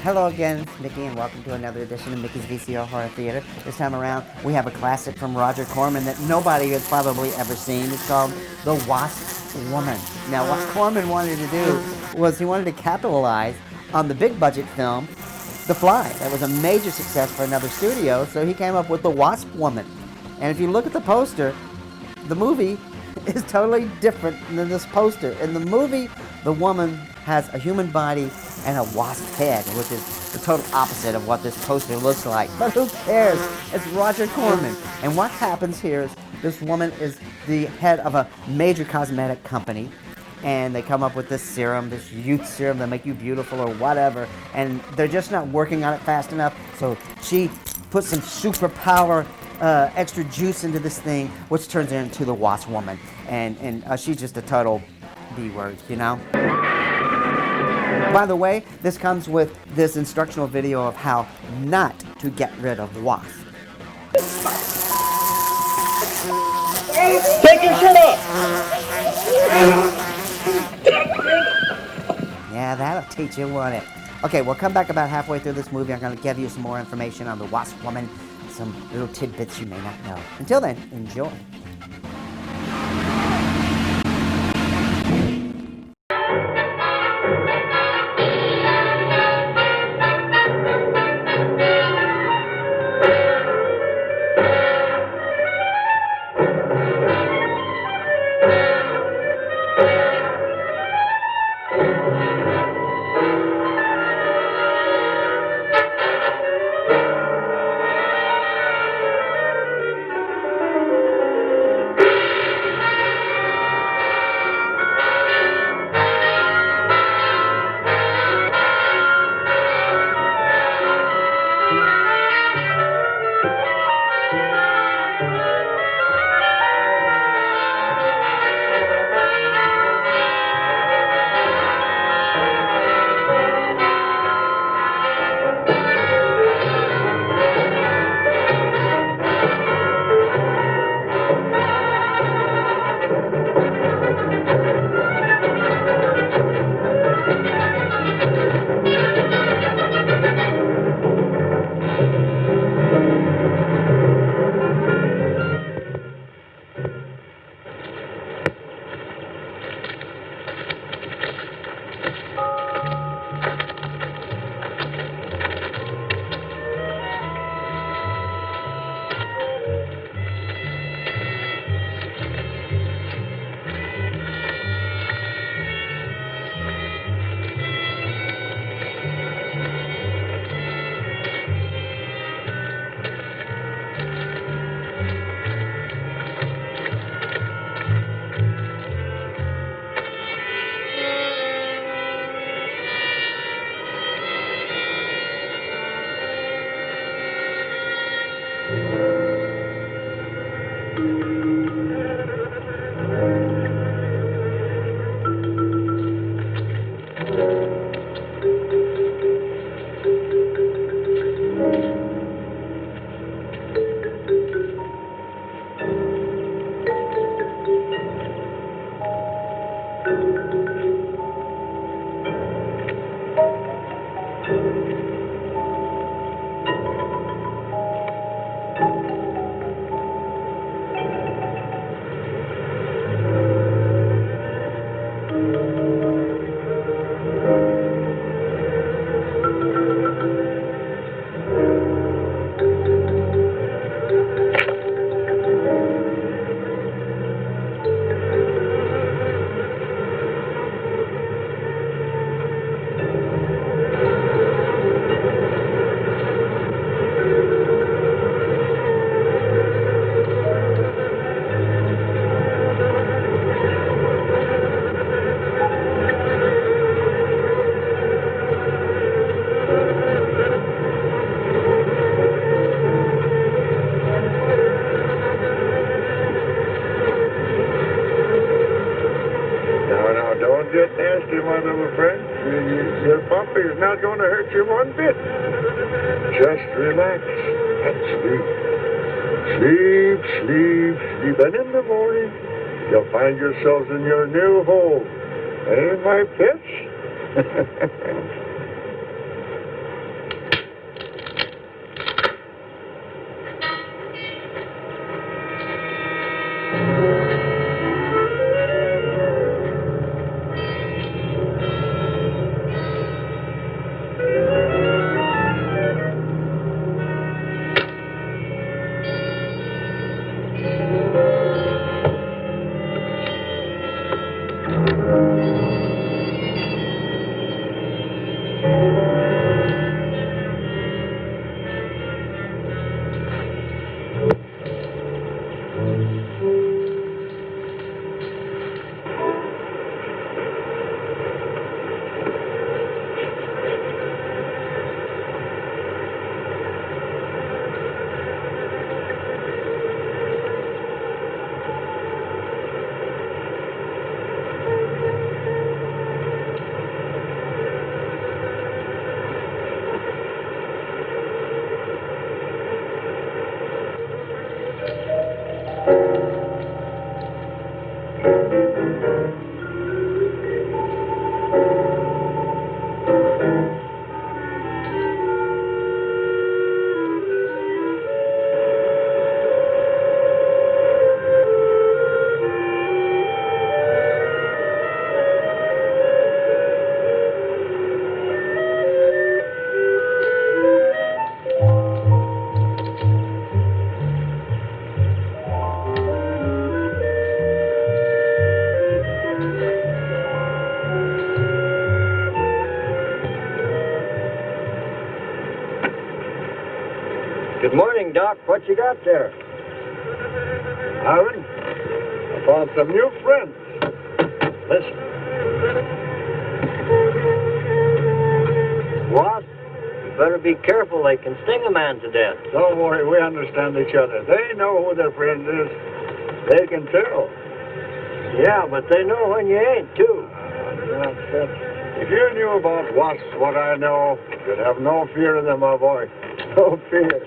Hello again, it's Mykki, and welcome to another edition of Mykki's VCR Horror Theater. This time around, we have a classic from Roger Corman that nobody has probably ever seen. It's called The Wasp Woman. Now, what Corman wanted to do was he wanted to capitalize on the big-budget film, The Fly. That was a major success for another studio, so he came up with The Wasp Woman. And if you look at the poster, the movie is totally different than this poster. In the movie, the woman has a human body and a wasp head, which is the total opposite of what this poster looks like. But who cares? It's Roger Corman. And what happens here is this woman is the head of a major cosmetic company, and they come up with this serum, this youth serum that make you beautiful or whatever, and they're just not working on it fast enough, so she puts some superpower extra juice into this thing, which turns her into the Wasp Woman. And she's just a total B-word, you know? By the way, this comes with this instructional video of how not to get rid of wasps. Take your shirt off! Yeah, that'll teach you, won't it? Okay, we'll come back about halfway through this movie. I'm going to give you some more information on the Wasp Woman, some little tidbits you may not know. Until then, enjoy. Don't get nasty, my little friend. Your puppy is not going to hurt you one bit. Just relax and sleep. Sleep, sleep, sleep. And in the morning, you'll find yourselves in your new home. Ain't my pets? Good morning, Doc. What you got there? Aaron, I found some new friends. Listen. Wasp, you better be careful. They can sting a man to death. Don't worry, we understand each other. They know who their friend is. They can tell. Yeah, but they know when you ain't, too. If you knew about wasps what I know, you'd have no fear of them, my boy. No fear.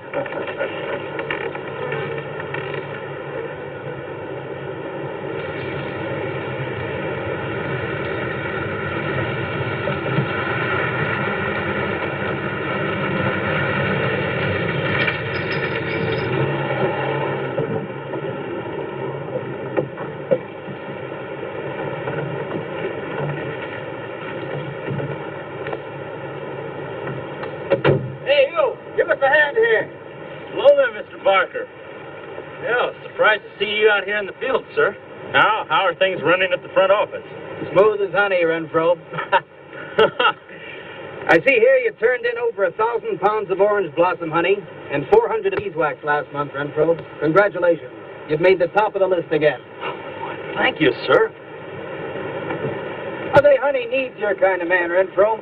Hey, you! Give us a hand here. Hello there, Mr. Barker. Yeah, surprised to see you out here in the field, sir. Now, how are things running at the front office? Smooth as honey, Renfro. I see here you turned in over 1,000 pounds of orange blossom honey and 400 of beeswax last month, Renfro. Congratulations. You've made the top of the list again. Thank you, sir. Well, honey needs your kind of man, Renfro.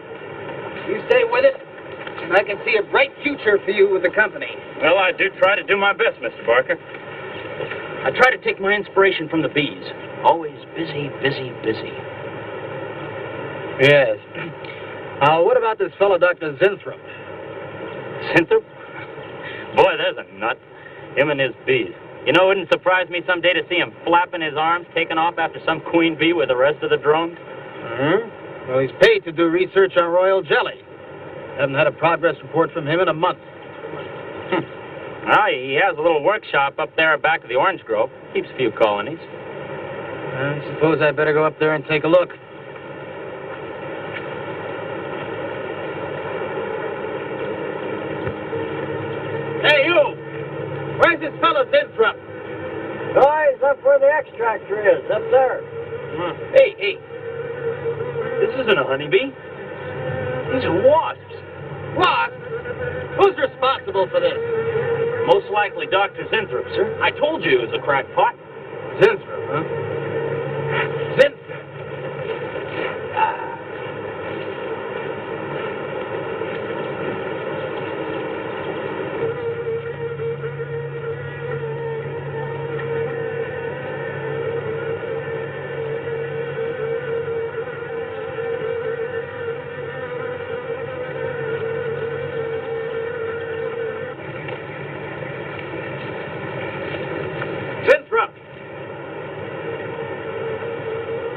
You stay with it, and I can see a bright future for you with the company. Well, I do try to do my best, Mr. Barker. I try to take my inspiration from the bees. Always busy, busy, busy. Yes. What about this fellow, Dr. Zinthrop? Zinthrop? Boy, there's a nut. Him and his bees. You know, it wouldn't surprise me someday to see him flapping his arms, taking off after some queen bee with the rest of the drones. Well, he's paid to do research on royal jelly. Haven't had a progress report from him in a month. Well, he has a little workshop up there back of the orange grove. Keeps a few colonies. I suppose I'd better go up there and take a look. Hey, you! Where's this fellow Zinthrop? Oh, he's up where the extractor is, up there. Hey. This isn't a honeybee. These are wasps. Wasp? Who's responsible for this? Most likely Dr. Zinthrop, sir. I told you he was a crackpot. Zinthrop, huh? Zinthrop. Zinthrop!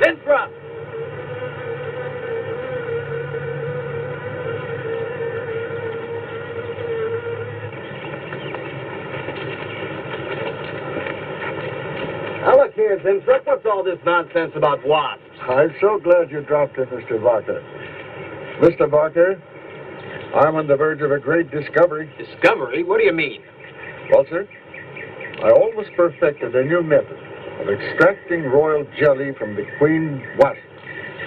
Zinthrop! Now look here, Zinthrop, what's all this nonsense about wasps? I'm so glad you dropped in, Mr. Barker. Mr. Barker, I'm on the verge of a great discovery. Discovery? What do you mean? Well, sir, I almost perfected a new method of extracting royal jelly from the queen wasp.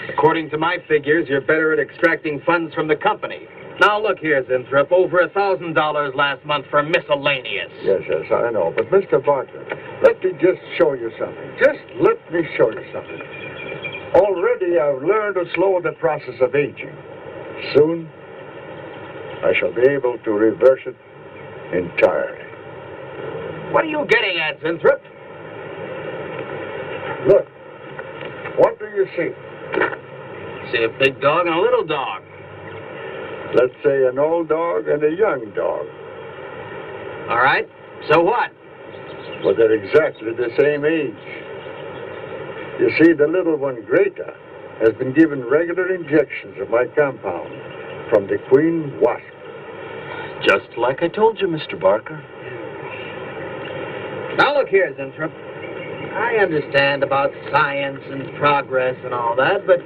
According to my figures, you're better at extracting funds from the company. Now look here, Zinthrop, over $1,000 last month for miscellaneous. Yes, I know. But, Mr. Barker, let me just show you something. Just let me show you something. Already I've learned to slow the process of aging. Soon, I shall be able to reverse it entirely. What are you getting at, Zinthrop? Look, what do you see? See a big dog and a little dog. Let's say an old dog and a young dog. All right. So what? Well, they're exactly the same age. You see, the little one, Greta, has been given regular injections of my compound from the queen wasp. Just like I told you, Mr. Barker. Now look here, Zinthrop. I understand about science and progress and all that, but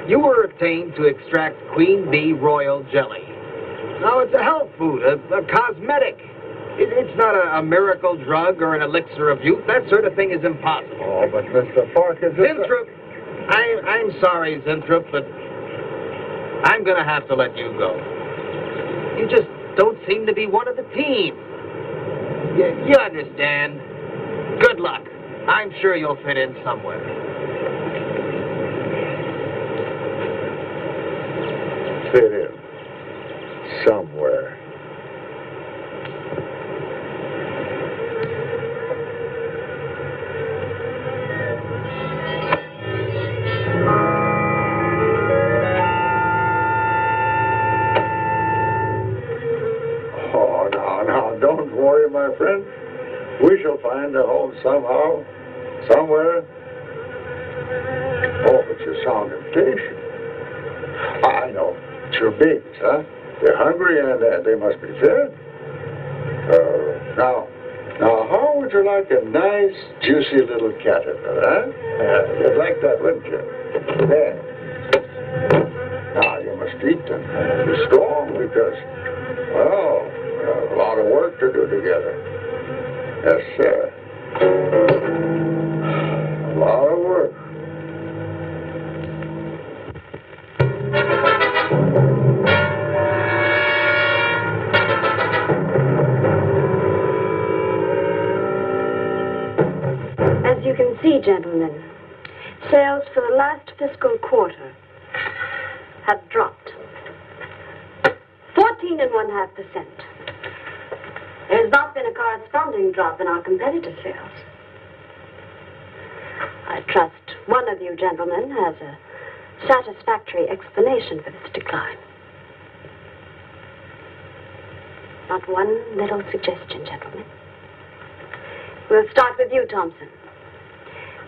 you were obtained to extract queen bee royal jelly. Now, it's a health food, a cosmetic. It's not a miracle drug or an elixir of youth. That sort of thing is impossible. Oh, but Mr. Parker... Zinthrop, I'm sorry, Zinthrop, but I'm going to have to let you go. You just don't seem to be one of the team. You understand. Good luck. I'm sure you'll fit in somewhere. Fit in. Somewhere. Oh, now, don't worry, my friend. We shall find a home somehow, somewhere. Oh, but you sound impatient. I know. It's your babies, huh? They're hungry and they must be fed. Now, how would you like a nice, juicy little caterpillar, huh? You'd like that, wouldn't you? There. Now, you must eat them. Be strong because, well, we have a lot of work to do together. Yes, sir. A lot of work. As you can see, gentlemen, sales for the last fiscal quarter have dropped 14.5%. There has not been a corresponding drop in our competitor sales. I trust one of you gentlemen has a satisfactory explanation for this decline. Not one little suggestion, gentlemen. We'll start with you, Thompson.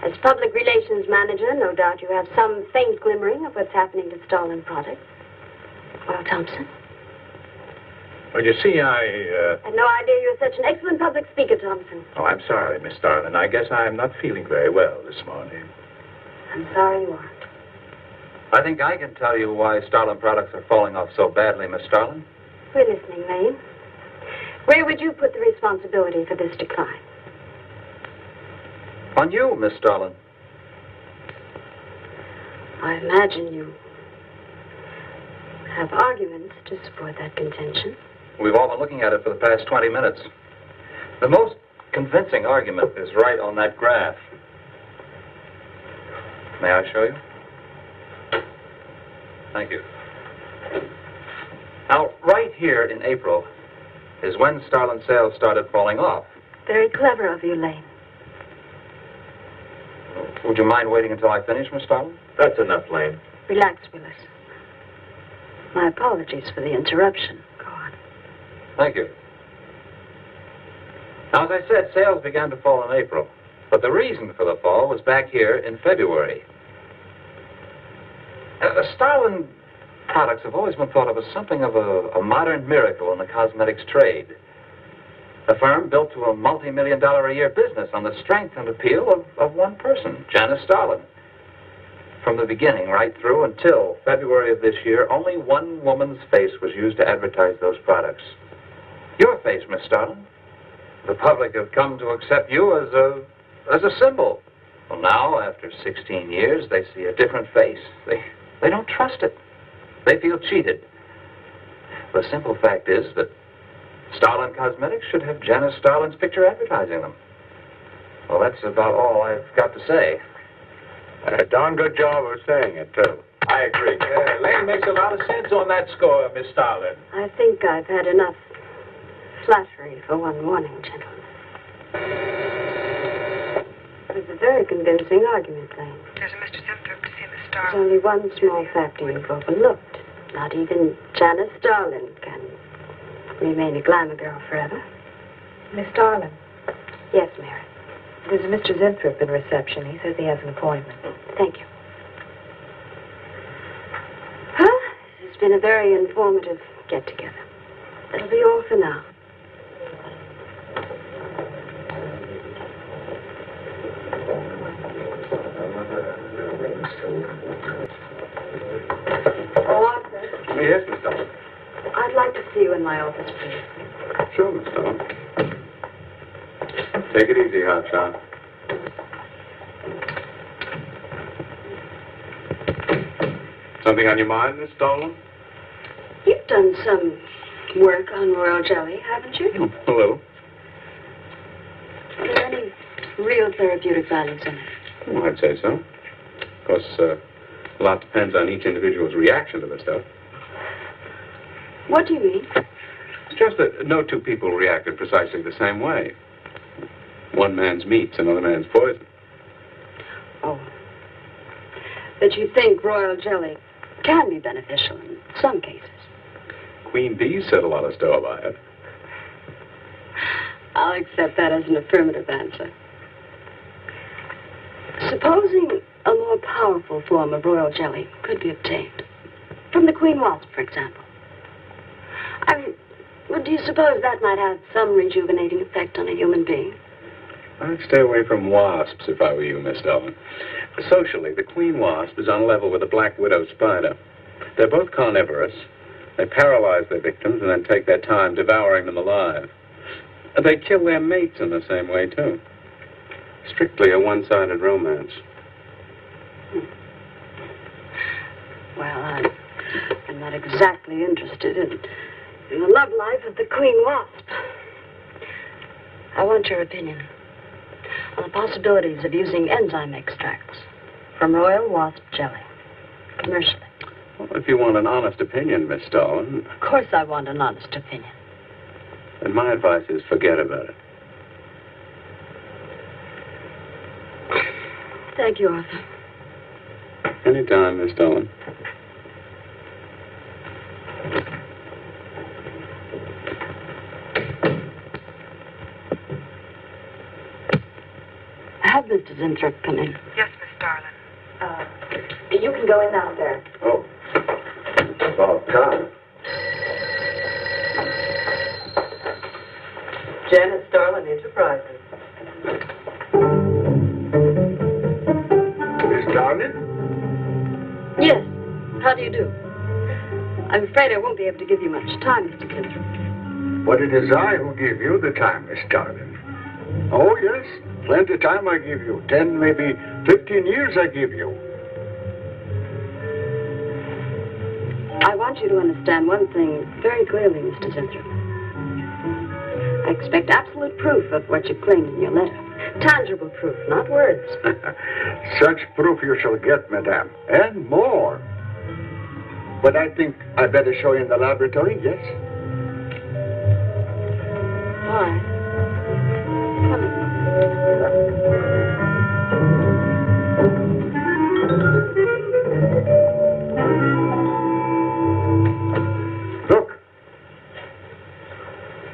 As public relations manager, no doubt you have some faint glimmering of what's happening to stolen products. Well, Thompson? Well, you see, I had no idea you were such an excellent public speaker, Thompson. Oh, I'm sorry, Miss Starlin. I guess I'm not feeling very well this morning. I'm sorry you aren't. I think I can tell you why Starlin products are falling off so badly, Miss Starlin. We're listening, Lane. Where would you put the responsibility for this decline? On you, Miss Starlin. I imagine you have arguments to support that contention. We've all been looking at it for the past 20 minutes. The most convincing argument is right on that graph. May I show you? Thank you. Now, right here in April is when Starlin sales started falling off. Very clever of you, Lane. Would you mind waiting until I finish, Miss Starlin? That's enough, Lane. Relax, Willis. My apologies for the interruption. Go on. Thank you. Now, as I said, sales began to fall in April. But the reason for the fall was back here in February. Starlin products have always been thought of as something of a modern miracle in the cosmetics trade. A firm built to a multi-million-dollar-a-year business on the strength and appeal of one person, Janice Starlin. From the beginning right through until February of this year, only one woman's face was used to advertise those products. Your face, Miss Starlin. The public have come to accept you as a symbol. Well, now, after 16 years, they see a different face. They don't trust it. They feel cheated. The simple fact is that Starlin Cosmetics should have Janice Starlin's picture advertising them. Well, that's about all I've got to say. A darn good job of saying it, too. I agree. Lane makes a lot of sense on that score, Miss Starlin. I think I've had enough flattery for one morning, gentlemen. It was a very convincing argument, Lane. There's a Mr. Simthorpe to see Miss There's Starlin. only one small factor you've overlooked. Not even Janice Starlin can remain a glamour girl forever. Miss Starlin, Yes, Mary. there's a Mr. Zinthorpe in reception. He says he has an appointment. Thank you. Well, this has been a very informative get-together. That'll be all for now. Arthur, Yes, Miss Starlin. I'd like to see you in my office, please. Sure, Miss Starlin. Take it easy, Hotshot. Something on your mind, Miss Starlin? You've done some work on royal jelly, haven't you? A little. real therapeutic values in it. Well, I'd say so. Of course, a lot depends on each individual's reaction to the stuff. What do you mean? It's just that no two people reacted precisely the same way. One man's meat's another man's poison. Oh. That you think royal jelly can be beneficial in some cases. Queen Bee set a lot of store by it. I'll accept that as an affirmative answer. Supposing a more powerful form of royal jelly could be obtained. From the queen wasp, for example. I mean, well, do you suppose that might have some rejuvenating effect on a human being? I'd stay away from wasps if I were you, Miss Dolan. Socially, the queen wasp is on a level with the black widow spider. They're both carnivorous. They paralyze their victims and then take their time devouring them alive. They kill their mates in the same way, too. Strictly a one-sided romance. Well, I'm not exactly interested in the love life of the queen wasp. I want your opinion on the possibilities of using enzyme extracts from royal wasp jelly, commercially. Well, if you want an honest opinion, Miss Dolan... Of course I want an honest opinion. Then my advice is forget about it. Thank you, Arthur. Anytime, Miss Dolan. Have Mr. Zinthrop come in. Yes, Miss Darlin. You can go in now, sir. Oh. About time. Janet Starlin Enterprises. Miss Darling? Yes. How do you do? I'm afraid I won't be able to give you much time, Mr. Zinthrop. But it is I who give you the time, Miss Darling. Oh, yes. Plenty of time I give you. 10, maybe 15 years I give you. I want you to understand one thing very clearly, Mr. Zinthrop. I expect absolute proof of what you claimed in your letter. Tangible proof, not words. Such proof you shall get, madame. And more. But I think I better show you in the laboratory, yes? All right. Come in. Look.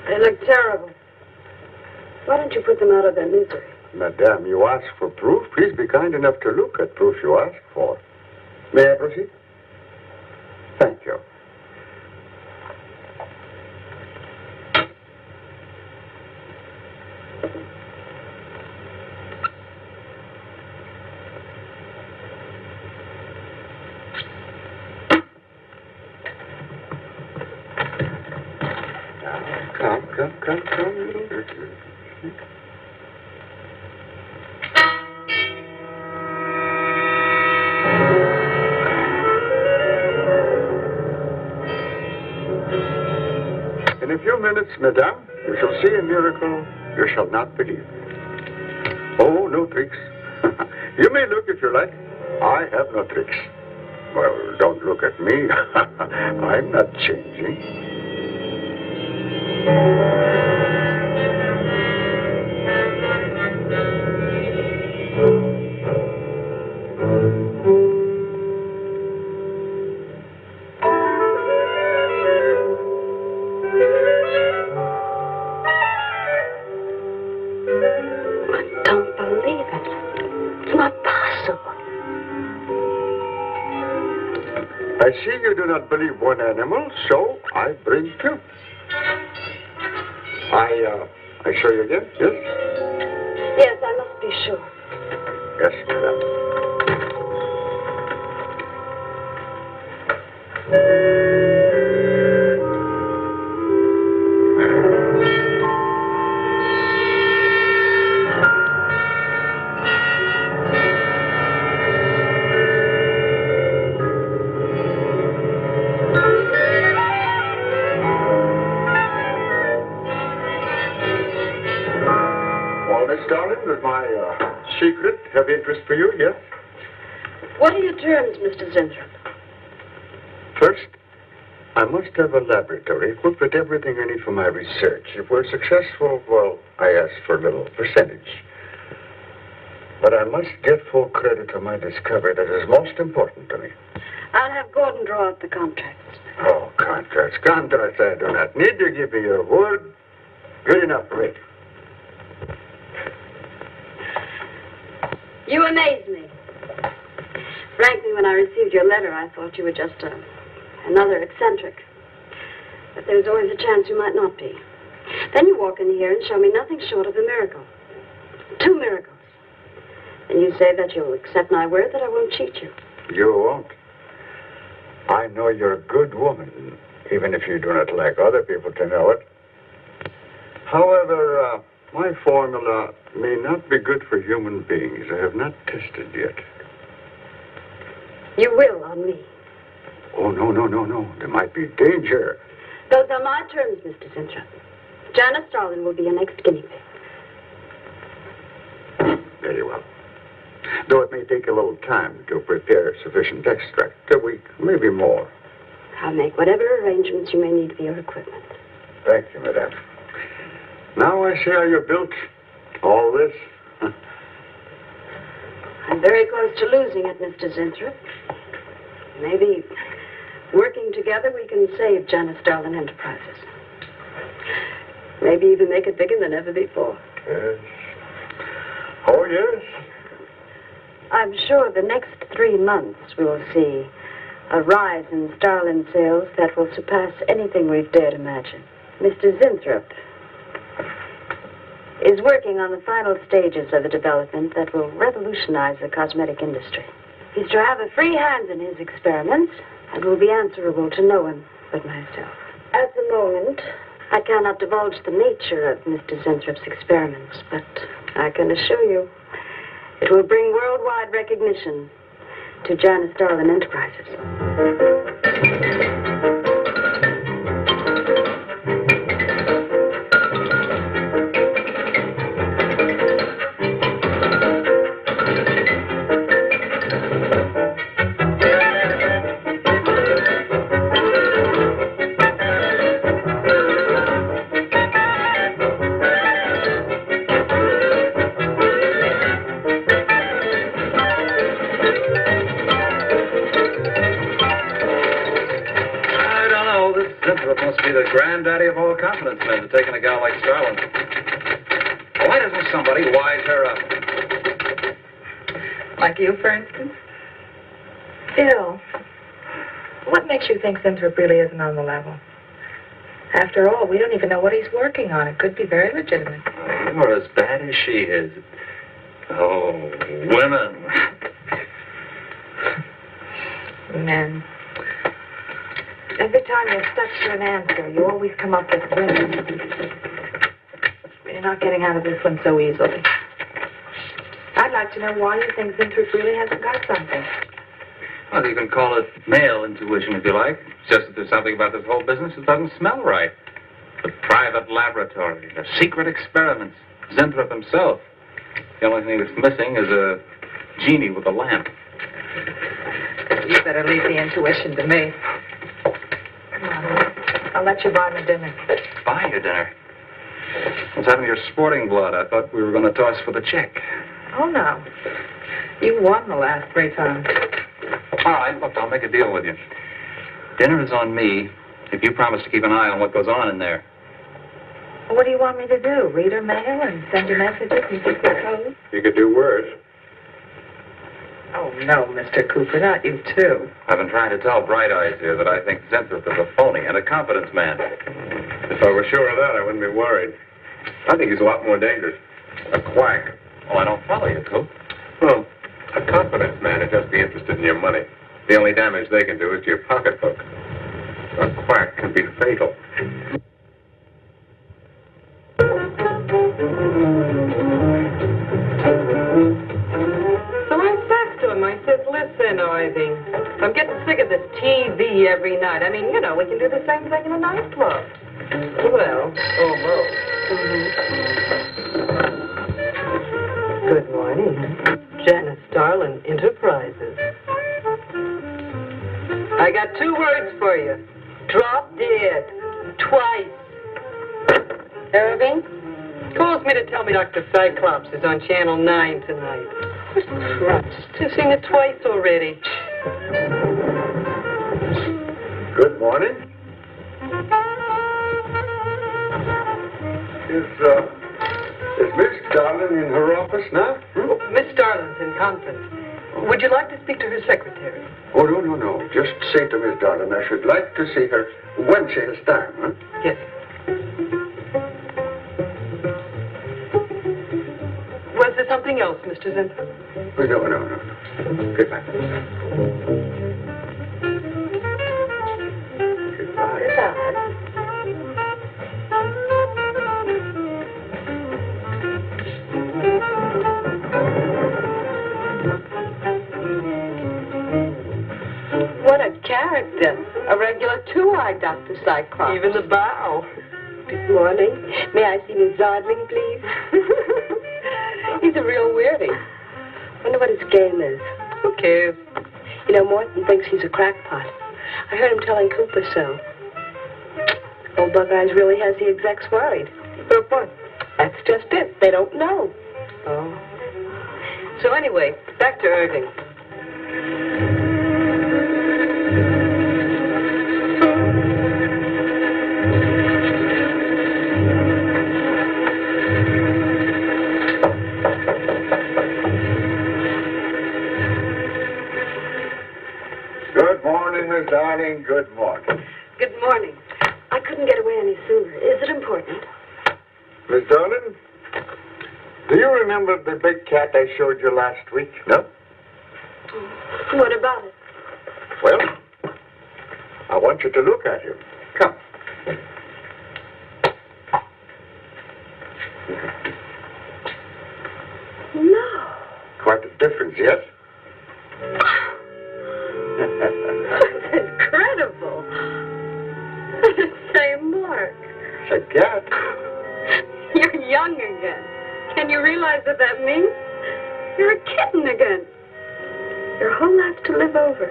They look terrible. Why don't you put them out of their misery? Madame, you ask for proof. Please be kind enough to look at proof you ask for. May I proceed? Thank you. Come. In a few minutes, madame, you shall see a miracle you shall not believe. Oh, no tricks. You may look if you like. I have no tricks. Well, don't look at me. I'm not changing. I see you do not believe one animal, so I bring two. I show you again, yes? Yes, I must be sure. Yes, madame. Well, Miss Darling, with my secret have interest for you, yes? What are your terms, Mr. Zinthrop? First, I must have a laboratory equipped with everything I need for my research. If we're successful, well, I ask for a little percentage. But I must get full credit for my discovery. That is most important to me. I'll have Gordon draw up the contracts. Oh, contracts. Contracts I do not need to give me your word. Good enough for me. You amaze me. Frankly, when I received your letter, I thought you were just another eccentric. But there was always a chance you might not be. Then you walk in here and show me nothing short of a miracle. 2 miracles. And you say that you'll accept my word that I won't cheat you. You won't. I know you're a good woman, even if you do not like other people to know it. However, my formula may not be good for human beings. I have not tested yet. You will on me. Oh, no. There might be danger. Those are my terms, Mr. Zinthrop. Janice Starlin will be your next guinea pig. Very well. Though it may take a little time to prepare sufficient extract, a week, maybe more. I'll make whatever arrangements you may need for your equipment. Thank you, madame. Now I see how you're built. All this. I'm very close to losing it, Mr. Zinthrop. Maybe working together we can save Janice Starlin Enterprises. Maybe even make it bigger than ever before. Yes. Oh, yes. I'm sure the next 3 months we will see a rise in Starlin sales that will surpass anything we've dared imagine. Mr. Zinthrop is working on the final stages of a development that will revolutionize the cosmetic industry. He's to have a free hand in his experiments and will be answerable to no one but myself. At the moment, I cannot divulge the nature of Mr. Zinthrop's experiments, but I can assure you it will bring worldwide recognition to Janice Starlin Enterprises. The granddaddy of all confidence men to taking a gal like Starlin. Why doesn't somebody wise her up? Like you, for instance? Bill, what makes you think Zinthrop really isn't on the level? After all, we don't even know what he's working on. It could be very legitimate. You're as bad as she is. Oh, women. Men. Every time you're stuck to an answer, you always come up with women. You're not getting out of this one so easily. I'd like to know why you think Zinthrop really hasn't got something. Well, you can call it male intuition if you like. It's just that there's something about this whole business that doesn't smell right. The private laboratory, the secret experiments, Zinthrop himself. The only thing that's missing is a genie with a lamp. You better leave the intuition to me. Come on. I'll let you buy me dinner. Buy you dinner? What's happened to your sporting blood? I thought we were going to toss for the check. Oh, no. You won the last 3 times. All right, look, I'll make a deal with you. Dinner is on me if you promise to keep an eye on what goes on in there. What do you want me to do? Read her mail and send you messages and keep your code? You could do worse. Oh, no, Mr. Cooper, not you, too. I've been trying to tell Bright Eyes here that I think Zinthrop is a phony and a confidence man. If I were sure of that, I wouldn't be worried. I think he's a lot more dangerous. A quack. Oh, I don't follow you, Coop. Well, a confidence man would just be interested in your money. The only damage they can do is to your pocketbook. A quack can be fatal. So I said to him, I said, listen, Ivy, I'm getting sick of this TV every night. I mean, you know, we can do the same thing in a nightclub. Well, almost. Good morning. Janice Starlin, Enterprises. I got 2 words for you. Drop dead. Twice. Irving? Calls me to tell me Dr. Cyclops is on Channel 9 tonight. Christ, I've seen it twice already. Good morning. Is Miss Darlin in her office now? Oh, Miss Starlin's in conference. Would you like to speak to her secretary? Oh, no. Just say to Miss Darlin I should like to see her when she has time, huh? Yes. Was there something else, Mr. Zinford? Oh, no. Goodbye. What a character. A regular 2-eyed Dr. Cyclops. Even the bow. Good morning. May I see Miss Zardling, please? He's a real weirdie. Wonder what his game is. Who cares? You know, Morton thinks he's a crackpot. I heard him telling Cooper so. Old Buckeyes really has the execs worried. But what? That's just it. They don't know. Oh. So anyway, back to Irving. Good morning, Miss Darling. Good morning. Good morning. I couldn't get away any sooner. Is it important? Miss Darlin, do you remember the big cat I showed you last week? No? What about it? Well, I want you to look at him. Come. No. Quite a difference, yes? That's incredible. Say, Mark. It's a cat. You're young again. Can you realize what that means? You're a kitten again. Your whole life to live over.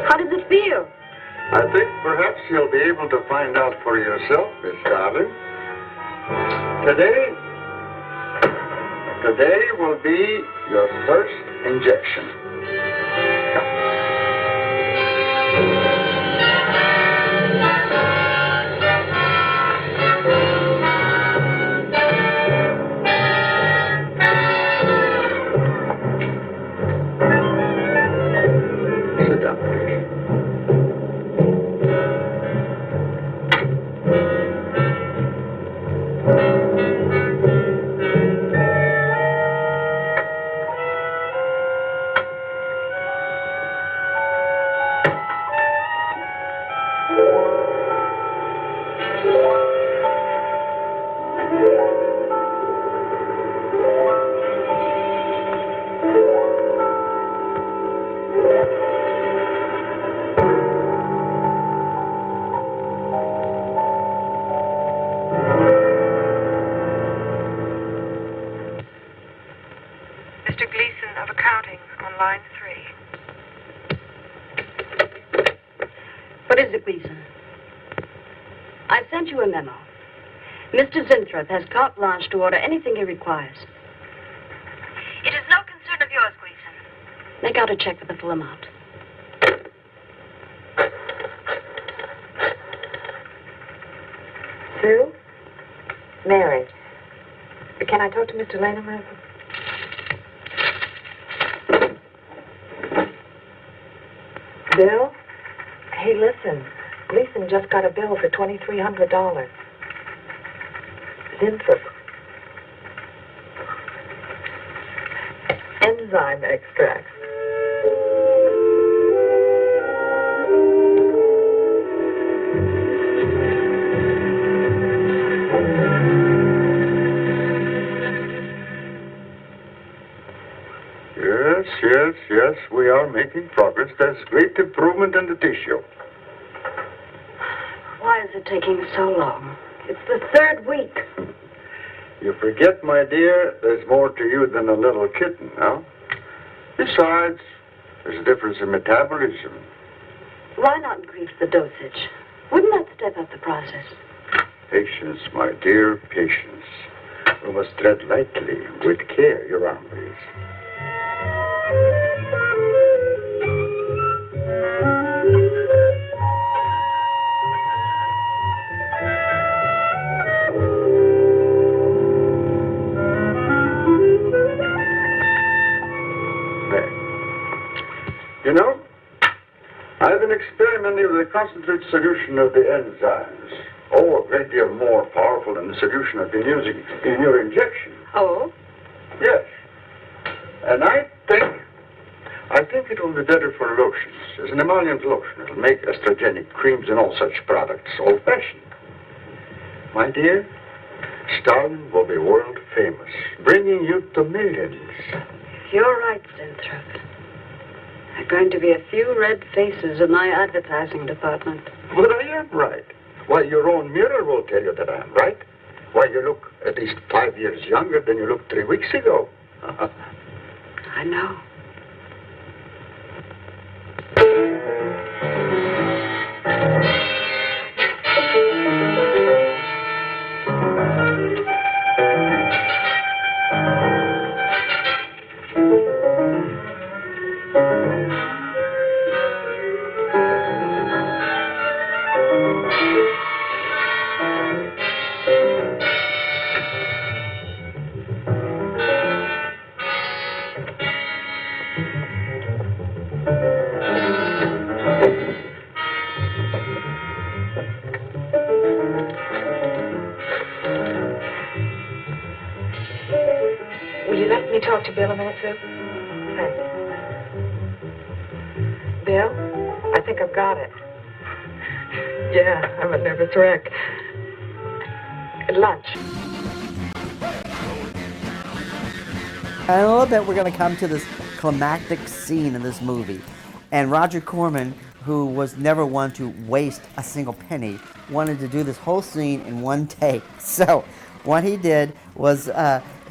How does it feel? I think perhaps you'll be able to find out for yourself, Miss Darling. Today will be your first injection. Sit down, please. Mr. Gleason of accounting on line 3. What is it, Gleason? I've sent you a memo. Mr. Zinthrop has carte blanche to order anything he requires. It is no concern of yours, Gleason. Make out a check for the full amount. Sue? Mary. Can I talk to Mr. Lanham? Bill? Hey, listen. Gleason just got a bill for $2,300. Zinthrop. Enzyme extract. Yes, we are making progress. There's great improvement in the tissue. Why is it taking so long? It's the 3rd week. You forget, my dear, there's more to you than a little kitten, no? Besides, there's a difference in metabolism. Why not increase the dosage? Wouldn't that step up the process? Patience, my dear, patience. We must tread lightly, with care, your arm, please. You know, I've been experimenting with a concentrate solution of the enzymes. Oh, a great deal more powerful than the solution I've been using in your injection. Oh? Yes. And I think it will be better for lotions. As an emollient lotion, it'll make estrogenic creams and all such products old-fashioned. My dear, Stalin will be world famous, bringing you to millions. You're right, Winthrop. There are going to be a few red faces in my advertising department. But I am right. Why, your own mirror will tell you that I am right. Why, you look at least 5 years younger than you looked 3 weeks ago. I know. Will you let me talk to Bill a minute, Sue? Thanks. Bill, I think I've got it. Yeah, I'm a nervous wreck. At lunch. In a little bit, we're going to come to this climactic scene in this movie. And Roger Corman, who was never one to waste a single penny, wanted to do this whole scene in one take. So what he did was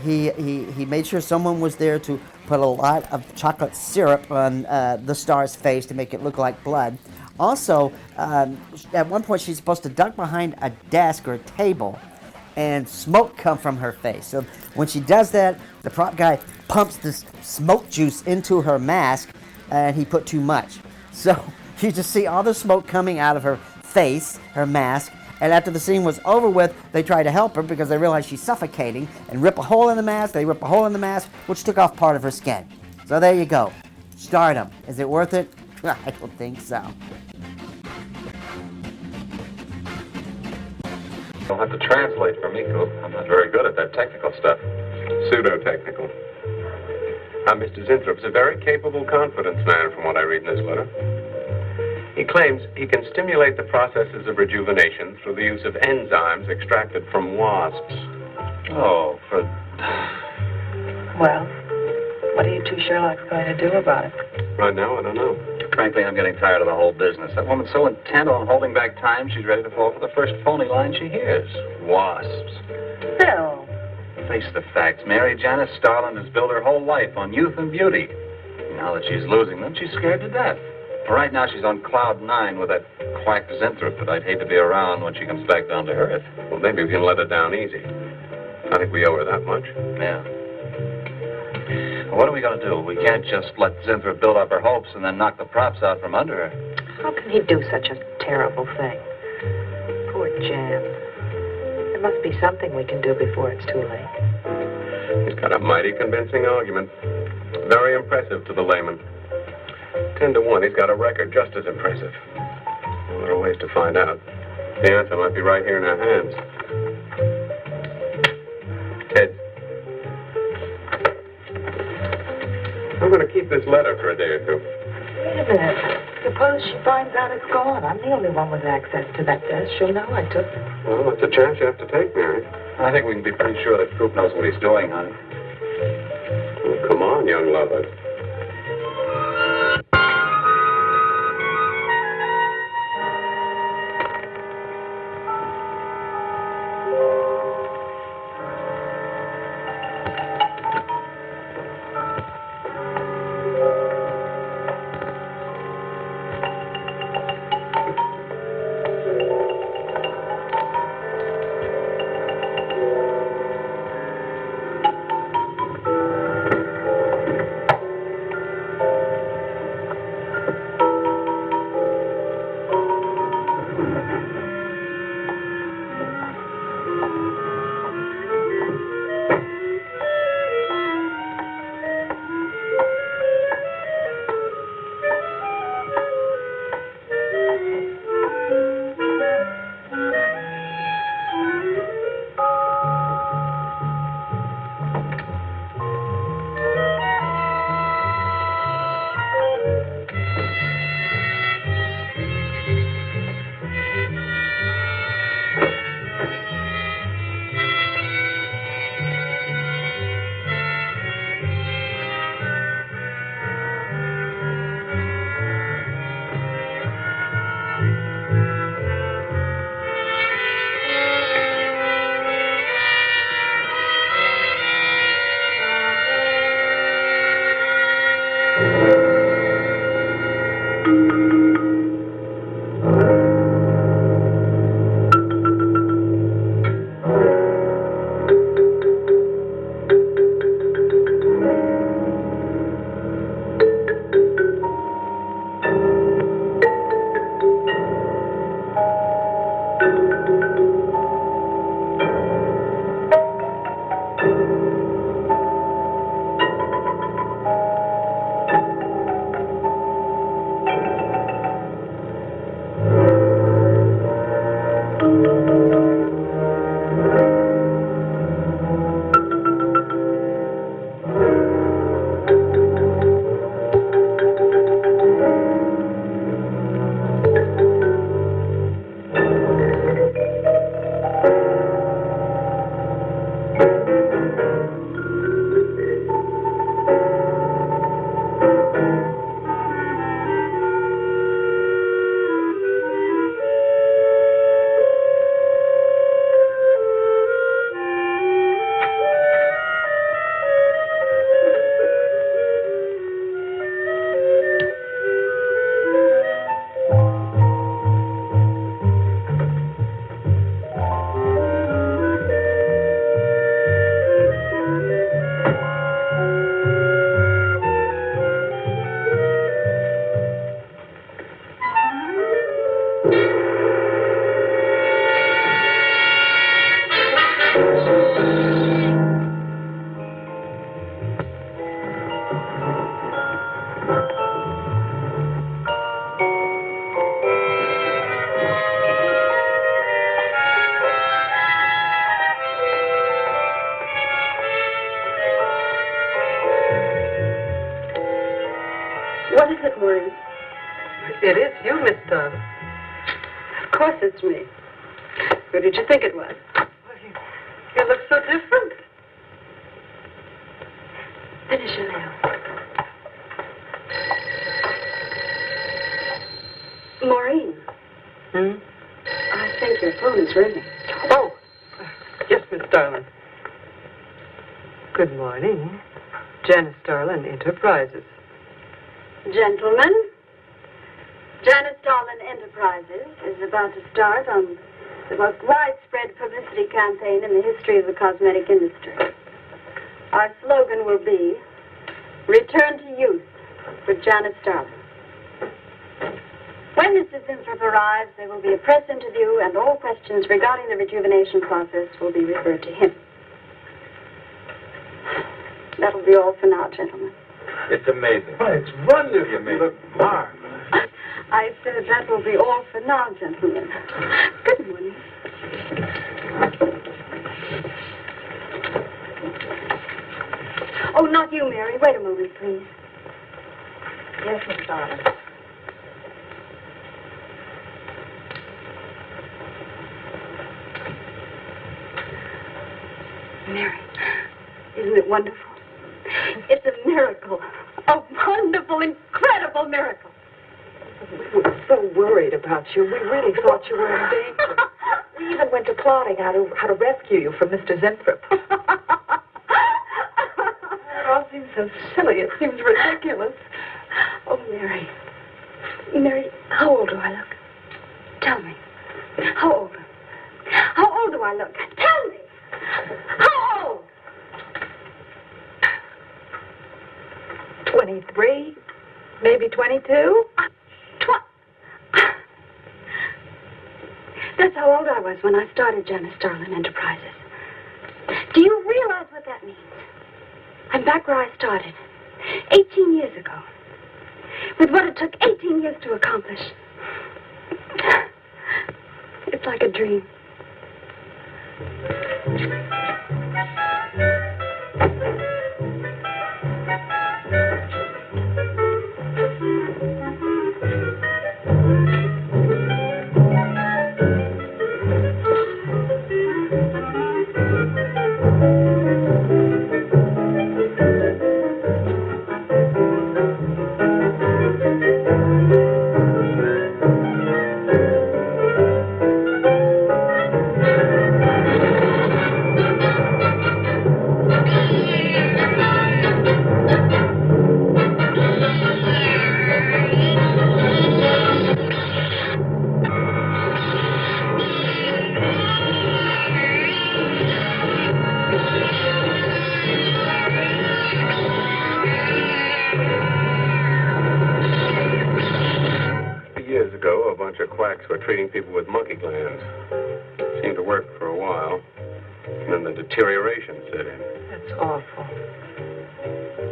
he made sure someone was there to put a lot of chocolate syrup on the star's face to make it look like blood. Also, at one point, she's supposed to duck behind a desk or a table and smoke come from her face. So when she does that, the prop guy pumps this smoke juice into her mask, and he put too much. So you just see all the smoke coming out of her face, her mask, and after the scene was over with, they tried to help her because they realized she's suffocating and rip a hole in the mask. They rip a hole in the mask, which took off part of her skin. So there you go. Stardom. Is it worth it? I don't think so. You'll have to translate for me, Coop. I'm not very good at that technical stuff. Pseudo-technical. Mr. Zinthrop's a very capable confidence man, from what I read in this letter. He claims he can stimulate the processes of rejuvenation through the use of enzymes extracted from wasps. Oh, for... Well, what are you two Sherlocks going to do about it? Right now, I don't know. Frankly, I'm getting tired of the whole business. That woman's so intent on holding back time, she's ready to fall for the first phony line she hears. Wasps. Bill. Face the facts, Mary Janice Starland has built her whole life on youth and beauty. Now that she's losing them, she's scared to death. Right now, she's on cloud 9 with that quack Zinthrop that I'd hate to be around when she comes back down to earth. Well, maybe we can let her down easy. I think we owe her that much. Yeah. Well, what are we going to do? We can't just let Zinthrop build up her hopes and then knock the props out from under her. How can he do such a terrible thing? Poor Jan. There must be something we can do before it's too late. He's got a mighty convincing argument. Very impressive to the layman. 10 to 1, he's got a record just as impressive. Well, there are ways to find out. The answer might be right here in our hands. Ted. I'm going to keep this letter for a day or two. Wait a minute. Suppose she finds out it's gone. I'm the only one with access to that desk. She'll know I took it. Well, that's a chance you have to take, Mary. I think we can be pretty sure that Coop knows what he's doing, honey. Well, come on, young lover. What is it, Maureen? It is you, Miss Darling. Of course it's me. Who did you think it was? You look so different. Finish your nails. Maureen, I think your phone is ringing. Oh, yes, Miss Darling. Good morning. Janice Darling Enterprises. Gentlemen, Janice Darlin Enterprises is about to start on the most widespread publicity campaign in the history of the cosmetic industry. Our slogan will be, Return to Youth with Janice Darlin. When Mr. Winthrop arrives, there will be a press interview, and all questions regarding the rejuvenation process will be referred to him. That'll be all for now, gentlemen. It's amazing. Oh, it's wonderful. You look marvelous. I said that will be all for now, gentlemen. Good morning. Oh, not you, Mary. Wait a moment, please. Yes, Miss Darling. Mary, isn't it wonderful? It's a miracle. A wonderful, incredible miracle. We were so worried about you. We really thought you were in danger. We even went to plotting how to rescue you from Mr. Zinthrop. It all seems so silly. It seems ridiculous. Oh, Mary. Mary, how old do I look? Tell me. How old? How old do I look? Tell me. How old? 23, maybe 22. That's how old I was when I started Janice Darlin Enterprises. Do you realize what that means? I'm back where I started, 18 years ago, with what it took 18 years to accomplish. It's like a dream. Years ago, a bunch of quacks were treating people with monkey glands. Seemed to work for a while. And then the deterioration set in. That's awful.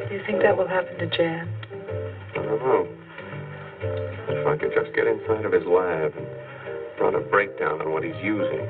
Do you think that will happen to Jan? I don't know. If I could just get inside of his lab and run a breakdown on what he's using.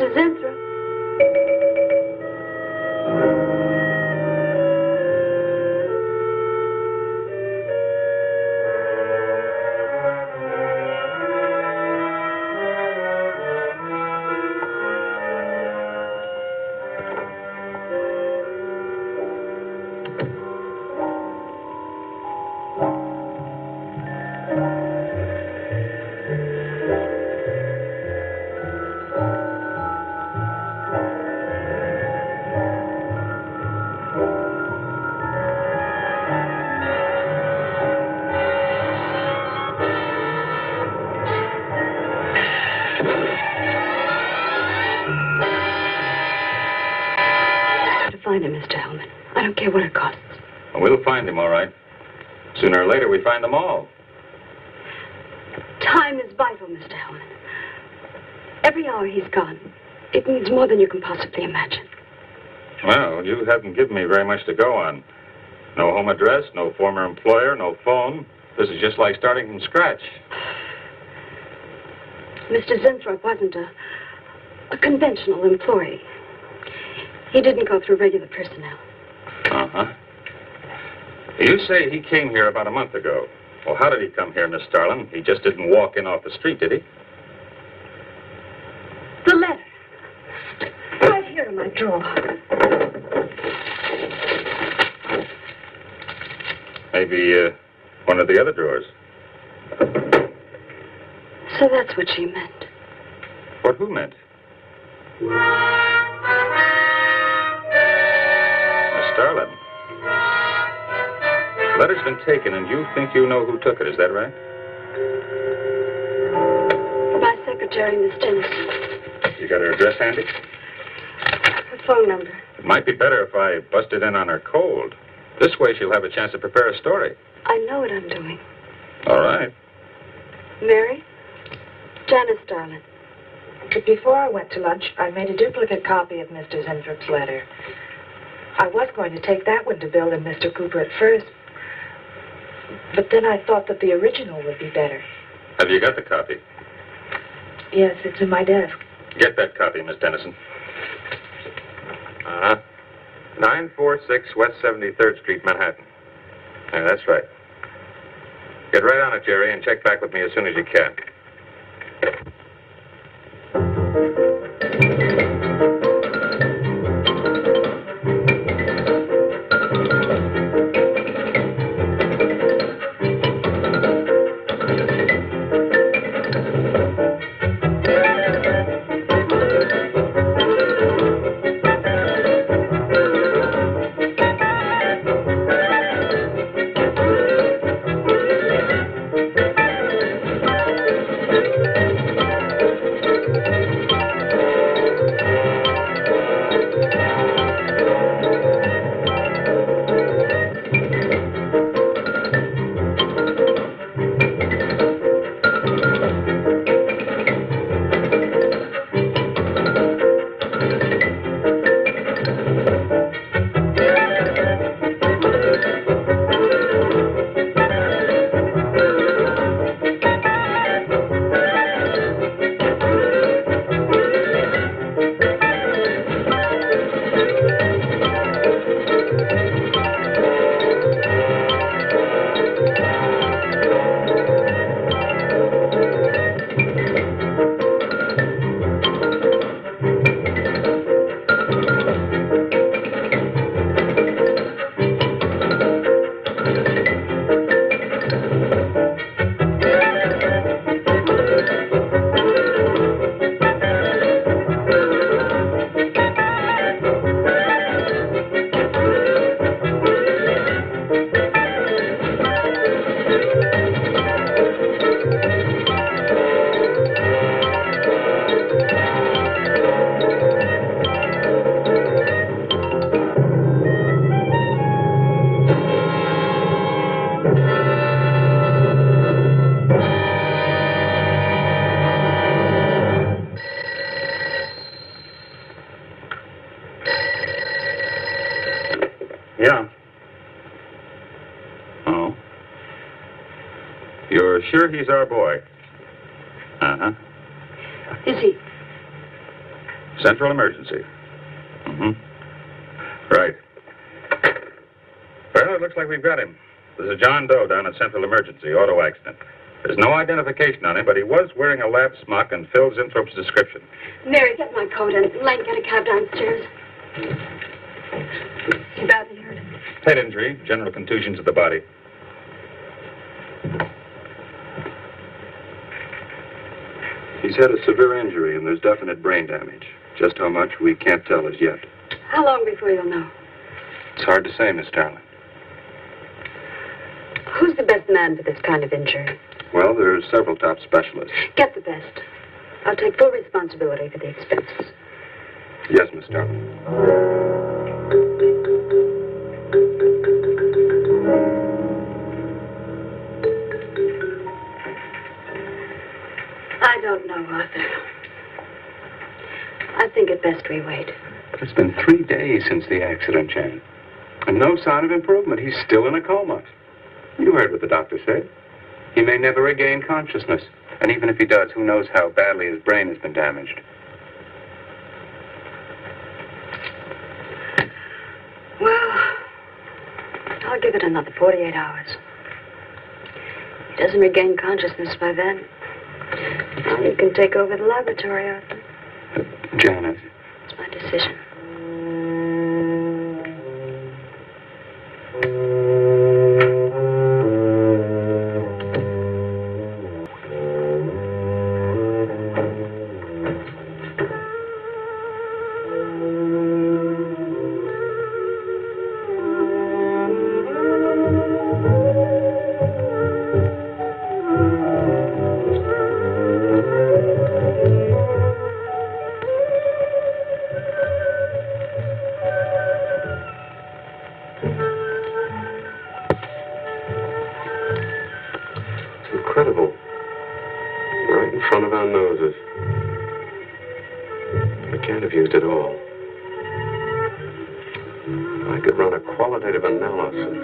Mr. Zinthrop. Find him, Mr. Hellman. I don't care what it costs. We'll find him, all right. Sooner or later, we find them all. Time is vital, Mr. Hellman. Every hour he's gone, it means more than you can possibly imagine. Well, you haven't given me very much to go on. No home address, no former employer, no phone. This is just like starting from scratch. Mr. Zinthrop wasn't a conventional employee. He didn't go through regular personnel. Uh-huh. You say he came here about a month ago. Well, how did he come here, Miss Starlin? He just didn't walk in off the street, did he? The letter. Right here in my drawer. Maybe one of the other drawers. So that's what she meant. What who meant? Starlin. The letter's been taken, and you think you know who took it. Is that right? My secretary, Miss Tennyson. You got her address handy? Her phone number. It might be better if I busted in on her cold. This way she'll have a chance to prepare a story. I know what I'm doing. All right. Mary? Janice Starlin. But before I went to lunch, I made a duplicate copy of Mr. Zinthrop's letter. I was going to take that one to Bill and Mr. Cooper at first, but then I thought that the original would be better. Have you got the copy? Yes, it's in my desk. Get that copy, Miss Dennison. 946 West 73rd Street, Manhattan. Yeah, that's right. Get right on it, Jerry, and check back with me as soon as you can. Yeah. Oh. You're sure he's our boy? Uh-huh. Is he? Central emergency. Right. Well, it looks like we've got him. There's a John Doe down at Central Emergency, auto accident. There's no identification on him, but he was wearing a lab smock and fills Inthrope's description. Mary, get my coat and Len, get a cab downstairs. He badly hurt. Head injury, general contusions of the body. He's had a severe injury and there's definite brain damage. Just how much, we can't tell as yet. How long before you'll know? It's hard to say, Miss Starling. Who's the best man for this kind of injury? Well, there are several top specialists. Get the best. I'll take full responsibility for the expenses. Yes, Miss Starling. I don't know, Arthur. I think it best we wait. It's been 3 days since the accident, Janet. And no sign of improvement. He's still in a coma. You heard what the doctor said. He may never regain consciousness. And even if he does, who knows how badly his brain has been damaged. Well, I'll give it another 48 hours. If he doesn't regain consciousness by then, well, you can take over the laboratory, Arthur. Janet. It's my decision. Incredible. Right in front of our noses. We can't have used it all. I could run a qualitative analysis.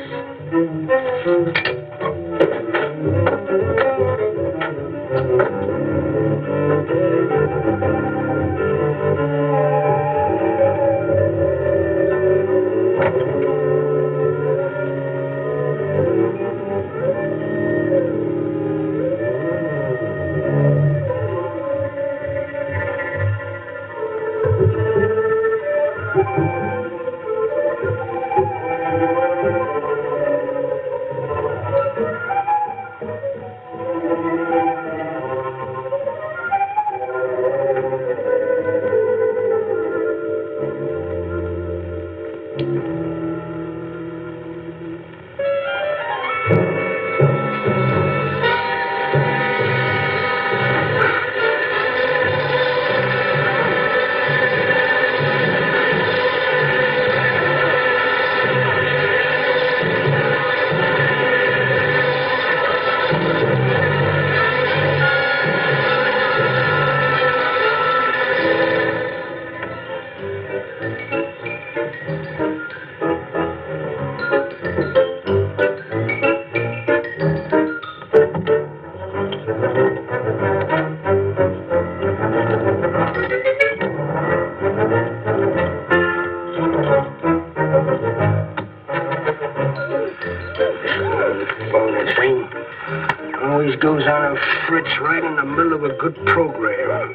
Always goes on a fritz right in the middle of a good program.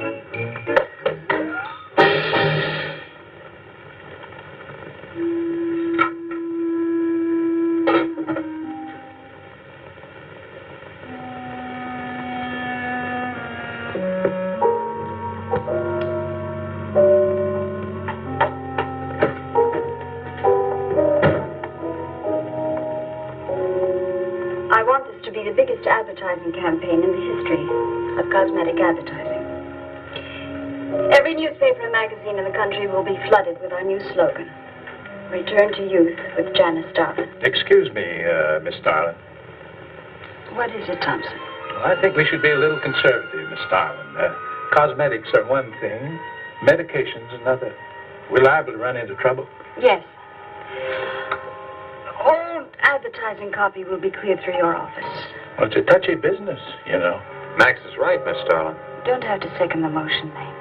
I want this to be the biggest advertising campaign in the history of cosmetic advertising. Every newspaper and magazine in the country will be flooded with our new slogan, Return to Youth with Janice Starlin. Excuse me, Miss Starlin. What is it, Thompson? Well, I think we should be a little conservative, Miss Starlin. Cosmetics are one thing, medications another. We're liable to run into trouble. Yes. All advertising copy will be cleared through your office. Well, it's a touchy business, you know. Max is right, Miss Starlin. Don't have to second the motion, Lane.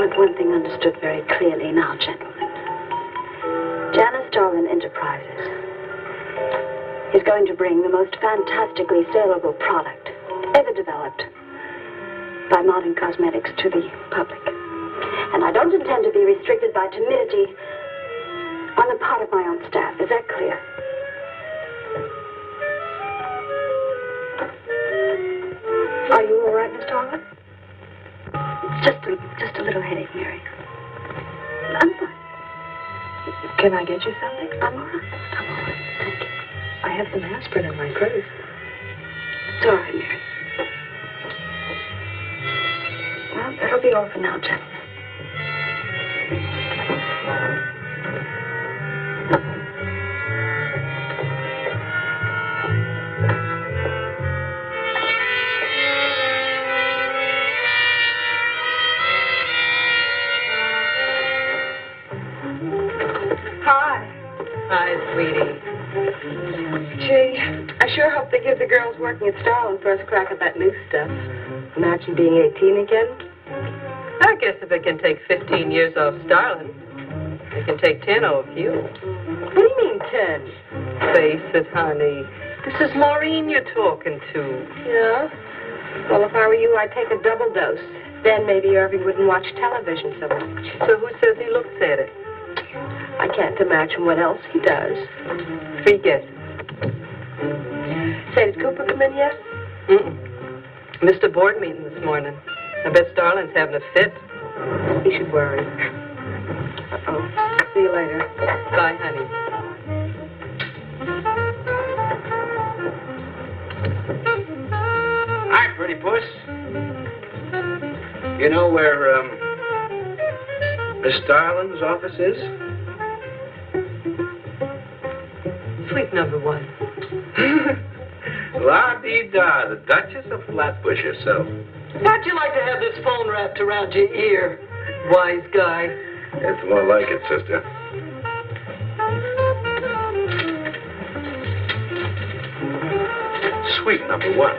want one thing understood very clearly now, gentlemen. Janice Starlin Enterprises is going to bring the most fantastically saleable product ever developed by modern cosmetics to the public. And I don't intend to be restricted by timidity on the part of my own staff. Is that clear? Are you all right, Miss Starlin? Just a little headache, Mary. I'm fine. Can I get you something? I'm all right. I'm all right. Thank you. I have some aspirin in my purse. It's all right, Mary. Well, that'll be all for now, gentlemen. Hi, sweetie. Gee, I sure hope they give the girls working at Starlin first crack at that new stuff. Imagine being 18 again. I guess if it can take 15 years off Starlin, it can take 10 off you. What do you mean, 10? Face it, honey. This is Maureen you're talking to. Yeah? Well, if I were you, I'd take a double dose. Then maybe Irving wouldn't watch television so much. So who says he looks at it? I can't imagine what else he does. 3 guesses. Say, did Cooper come in yet? Missed a board meeting this morning. I bet Starlin's having a fit. He should worry. Uh-oh. See you later. Bye, honey. Hi, pretty puss. You know where, Miss Starlin's office is? Suite number 1. La-dee-da, the Duchess of Flatbush herself. How'd you like to have this phone wrapped around your ear, wise guy? It's more like it, sister. Suite number 1.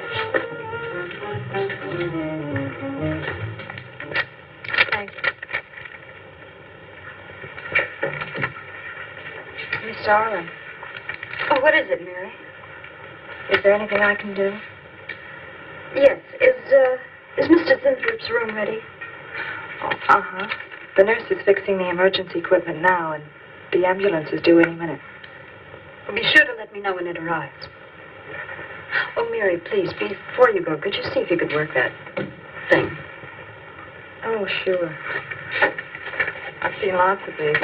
Thanks. Miss Starlin. Oh, what is it, Mary? Is there anything I can do? Yes. Is Mr. Zinthrop's room ready? Uh-huh. The nurse is fixing the emergency equipment now, and the ambulance is due any minute. Well, be sure to let me know when it arrives. Oh, Mary, please, before you go, could you see if you could work that thing? Oh, sure. I've seen lots of these.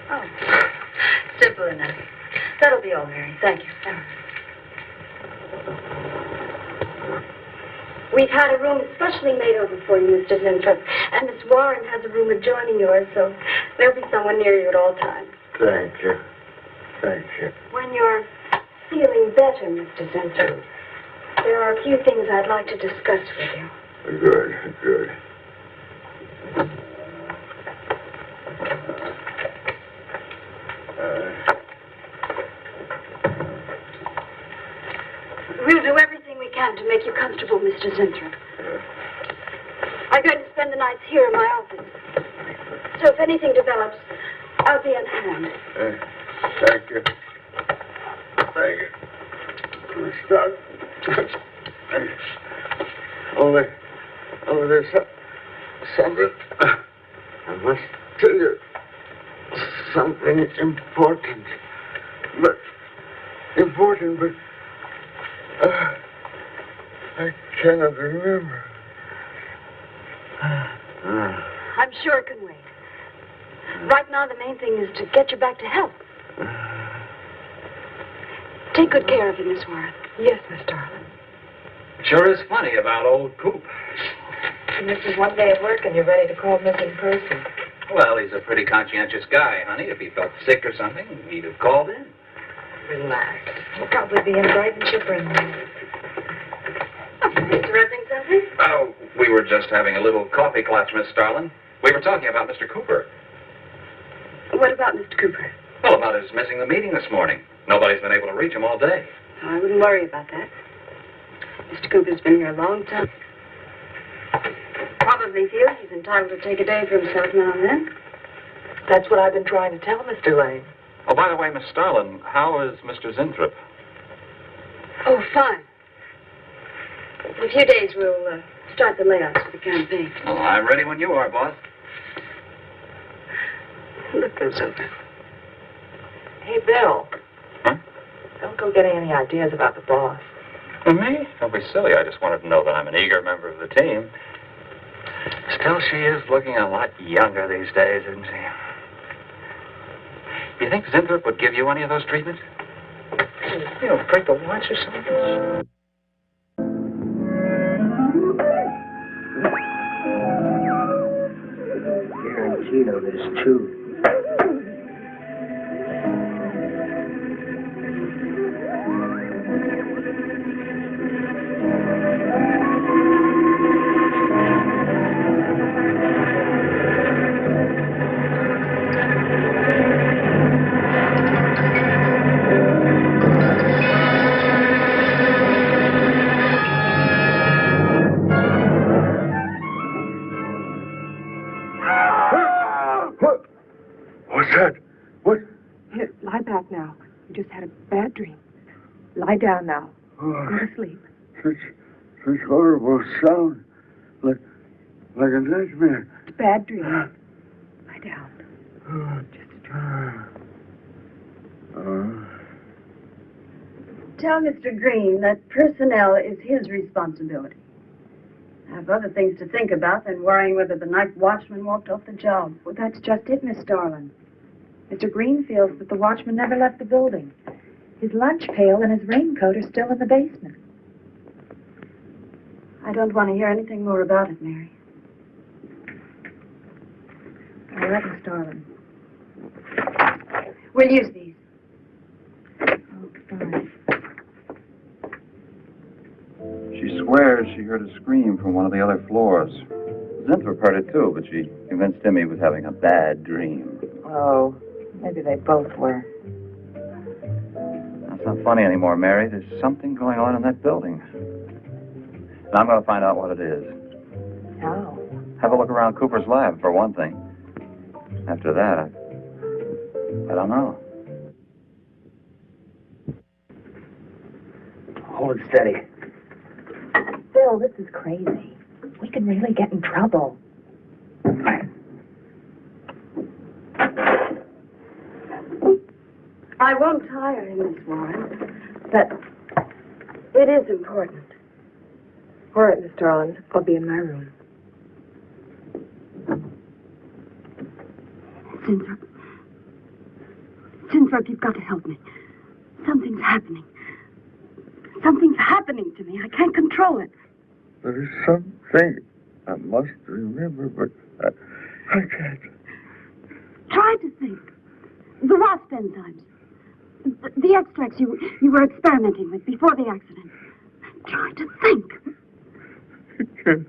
Oh, simple enough. That'll be all, Mary. Thank you. We've had a room especially made over for you, Mr. Zinthrop. And Miss Warren has a room adjoining yours, so there'll be someone near you at all times. Thank you. Thank you. When you're feeling better, Mr. Zinthrop, there are a few things I'd like to discuss with you. Good, good. We'll do everything we can to make you comfortable, Mr. Zinthrop. I'm going to spend the nights here in my office. So if anything develops, I'll be on hand. Thank you. Thank you. Stop. Only there's something. I must tell you something important. But I cannot remember. I'm sure it can wait. Right now, the main thing is to get you back to health. Take good care of you, Miss Warren. Yes, Miss Darling. Sure is funny about old Coop. And this is one day at work and you're ready to call missing person. Well, he's a pretty conscientious guy, honey. If he felt sick or something, he'd have called in. Relax. He'll probably be in bright and chipper in the morning. Interrupting something? Oh, we were just having a little coffee clutch, Miss Starlin. We were talking about Mr. Cooper. What about Mr. Cooper? Well, about his missing the meeting this morning. Nobody's been able to reach him all day. I wouldn't worry about that. Mr. Cooper's been here a long time. Probably feels he's entitled to take a day for himself now and then. That's what I've been trying to tell Mr. Lane. Oh, by the way, Miss Starlin, how is Mr. Zinthrop? Oh, fine. In a few days, we'll start the layouts for the campaign. Oh, I'm ready when you are, boss. Look those over. Hey, Bill. Huh? Don't go getting any ideas about the boss. For me? Don't be silly. I just wanted to know that I'm an eager member of the team. Still, she is looking a lot younger these days, isn't she? You think Zinthrop would give you any of those treatments? You know, break the watch or something? Guaranteed of this, too. What's that? What? Here, lie back now. You just had a bad dream. Lie down now. Go to sleep. Such horrible sound. Like a nightmare. Bad dream. Lie down. Just a dream. Tell Mr. Green that personnel is his responsibility. I have other things to think about than worrying whether the night watchman walked off the job. Well, that's just it, Miss Starlin. Mr. Green feels that the watchman never left the building. His lunch pail and his raincoat are still in the basement. I don't want to hear anything more about it, Mary. All right, Miss Starlin. We'll use these. Oh, fine. She swears she heard a scream from one of the other floors. Zinthrop heard it too, but she convinced him he was having a bad dream. Oh, maybe they both were. That's not funny anymore, Mary. There's something going on in that building. And I'm going to find out what it is. How? Have a look around Cooper's lab, for one thing. After that, I don't know. Hold it steady. Bill, this is crazy. We could really get in trouble. I won't tire him, Miss Warren, but it is important. All right, Miss Starlin. I'll be in my room. Zinthrop, you've got to help me. Something's happening. Something's happening to me. I can't control it. There's something I must remember, but I can't. Try to think. The Wasp enzymes. The extracts you were experimenting with before the accident. Try to think. I can't.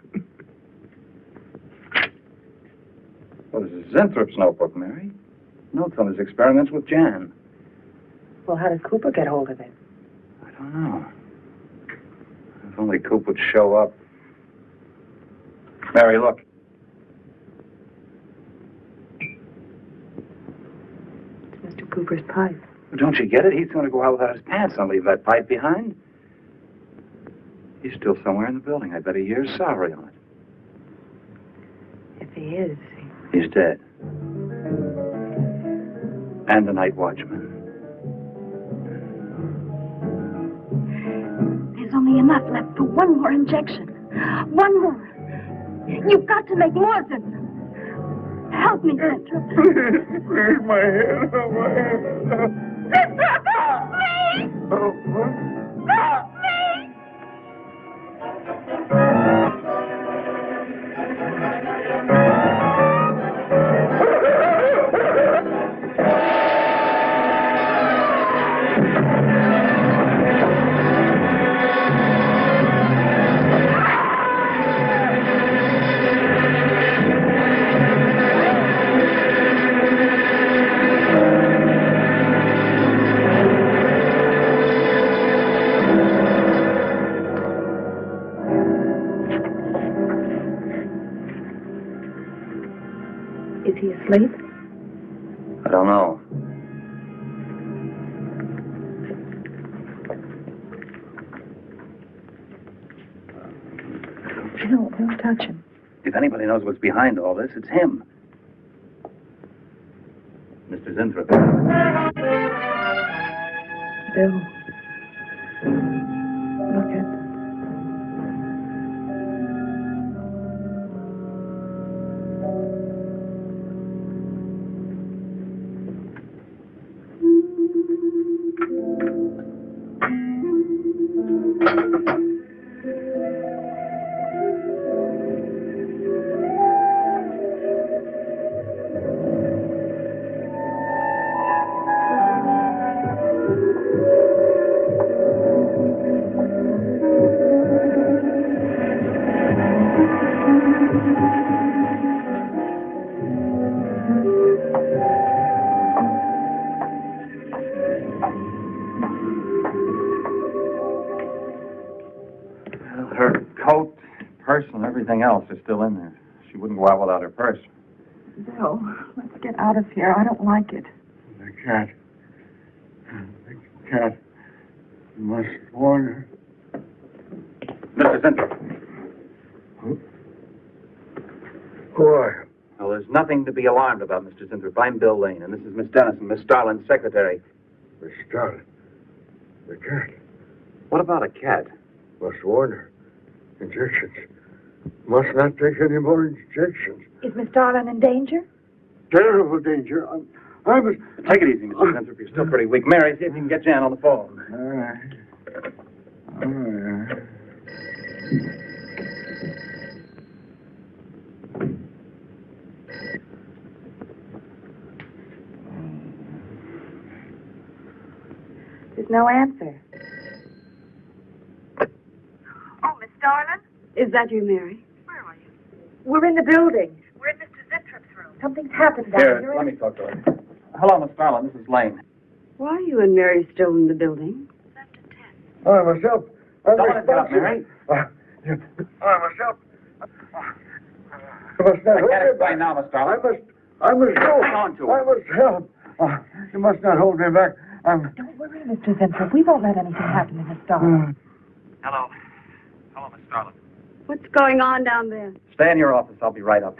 Well, this is Zinthrop's notebook, Mary. Notes on his experiments with Jan. Well, how did Cooper get hold of it? I don't know. If only Coop would show up. Mary, look. It's Mr. Cooper's pipe. Don't you get it? He's going to go out without his pants and leave that pipe behind. He's still somewhere in the building. I bet a year's salary on it. If he is, He's dead. And the night watchman. There's only enough left for one more injection. One more. You've got to make more, Zinthrop. Help me, Zinthrop. Please, my head. Oh, my head. Zinthrop, help me! Oh, what? Help me! asleep? I don't know. Don't touch him. If anybody knows what's behind all this, it's him. Mr. Zinthrop. Bill. Look at... Her coat, purse, and everything else is still in there. She wouldn't go out without her purse. Bill, let's get out of here. I don't like it. The cat. The cat. You must warn her. Mr. Zinthrop. Who are you? Well, there's nothing to be alarmed about, Mr. Zinthrop. I'm Bill Lane, and this is Miss Dennison, Miss Starlin's secretary. Miss Starlin. The cat. What about a cat? Must warn her. Injections. Must not take any more injections. Is Miss Darlin in danger? Terrible danger. I was... Take it easy, Mr. Zinthrop. You're still pretty weak. Mary, see if you can get Jan on the phone. All right. All right. There's no answer. Oh, Miss Darlin? Is that you, Mary? Where are you? We're in the building. We're in Mr. Zintrop's room. Something's happened down Here, here. let me talk to her. Hello, Miss Starlin. This is Lane. Why are you and Mary still in the building? I must help. Someone has got Mary. I must help. You must not I hold can't me explain back. now, Miss Starlin. I must go. Hang on to her. I must help. You must not hold me back. Don't worry, Mr. Zinthrop. We won't let anything happen to Miss Darlin. Hello. Hello, Miss Starlin. What's going on down there? Stay in your office. I'll be right up.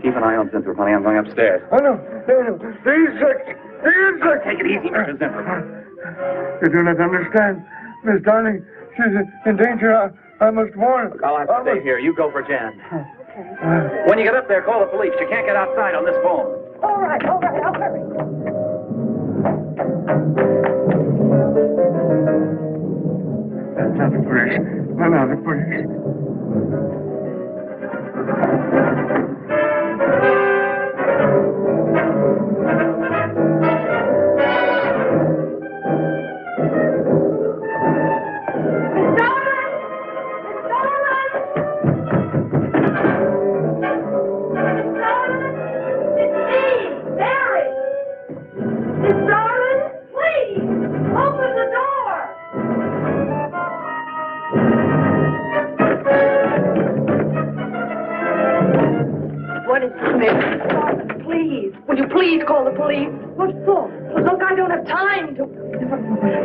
Keep an eye on Zinthrop, honey. I'm going upstairs. Oh, no. The insect. The insect. Take it easy, Mr. Zinthrop. You do not understand. Miss Darling, she's in danger. I must warn her. I'll have to stay here. You go for Jan. When you get up there, call the police. You can't get outside on this phone. All right, I'll hurry. That's not the police. No, the police. What is this, Mary? Please. Will you please call the police? What for? Look, I don't have time to...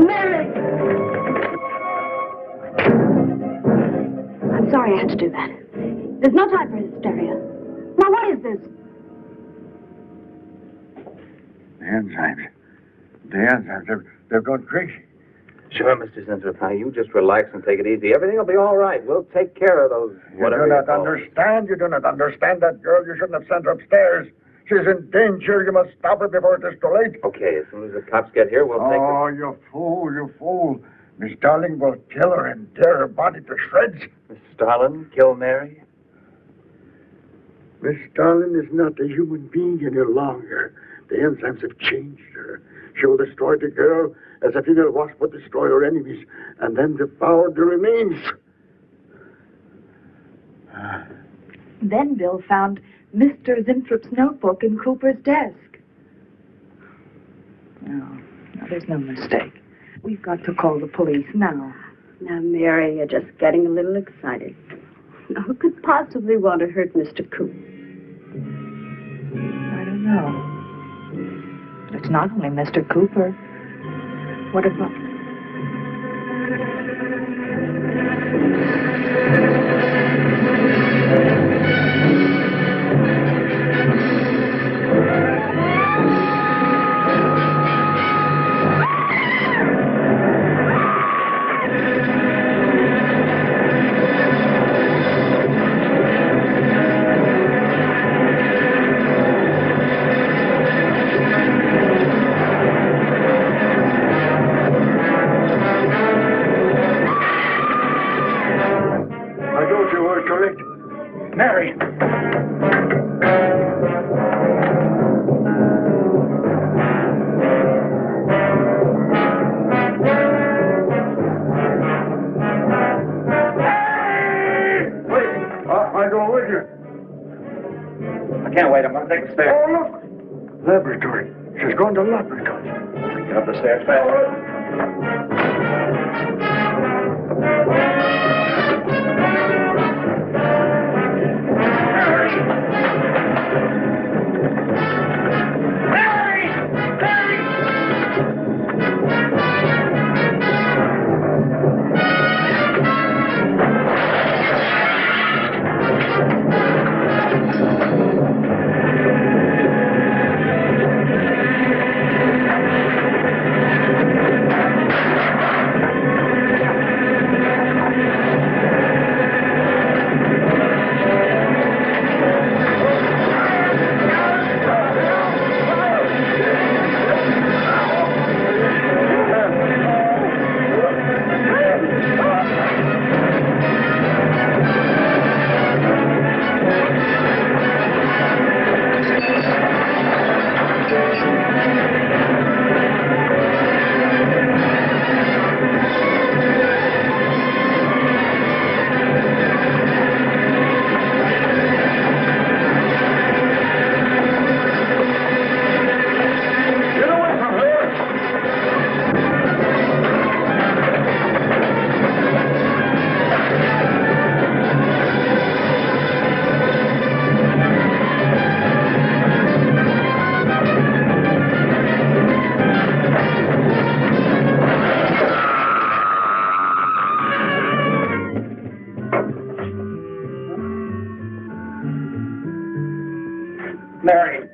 Mary! I'm sorry I had to do that. There's no time for hysteria. Now, what is this? The enzymes. They've gone crazy. Sure, Mr. Zinthrop. Now, you just relax and take it easy. Everything will be all right. We'll take care of those... You do not understand. You do not understand that girl. You shouldn't have sent her upstairs. She's in danger. You must stop her before it is too late. Okay, as soon as the cops get here, we'll take her... Oh, you fool. Miss Darling will kill her and tear her body to shreds. Miss Starlin, kill Mary? Miss Darling is not a human being any longer. The enzymes have changed her. She will destroy the girl as a female wasp would destroy her enemies, and then devour the remains. Then Bill found Mr. Zinthrop's notebook in Cooper's desk. No, there's no mistake. We've got to call the police now. Now, Mary, you're just getting a little excited. Who could possibly want to hurt Mr. Coop? I don't know. But it's not only Mr. Cooper. What about... Mary! I go with you. I can't wait. I'm going to take the stairs. Oh, look! Laboratory. She's going to laboratory. Get up the stairs fast. Mary.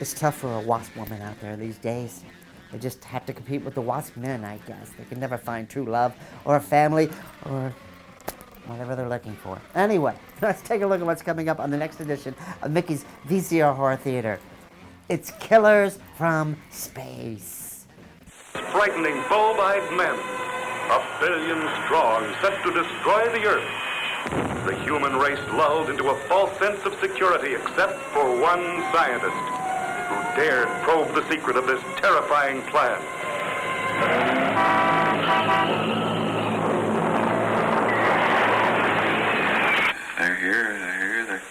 It's tough for a Wasp woman out there these days. They just have to compete with the Wasp men, I guess. They can never find true love or a family or whatever they're looking for. Anyway, let's take a look at what's coming up on the next edition of Mykki's VCR Horror Theater. It's Killers from Space. Frightening bulb-eyed men, 1 billion strong, set to destroy the Earth. The human race lulled into a false sense of security except for one scientist who dared probe the secret of this terrifying plan. They're here. They're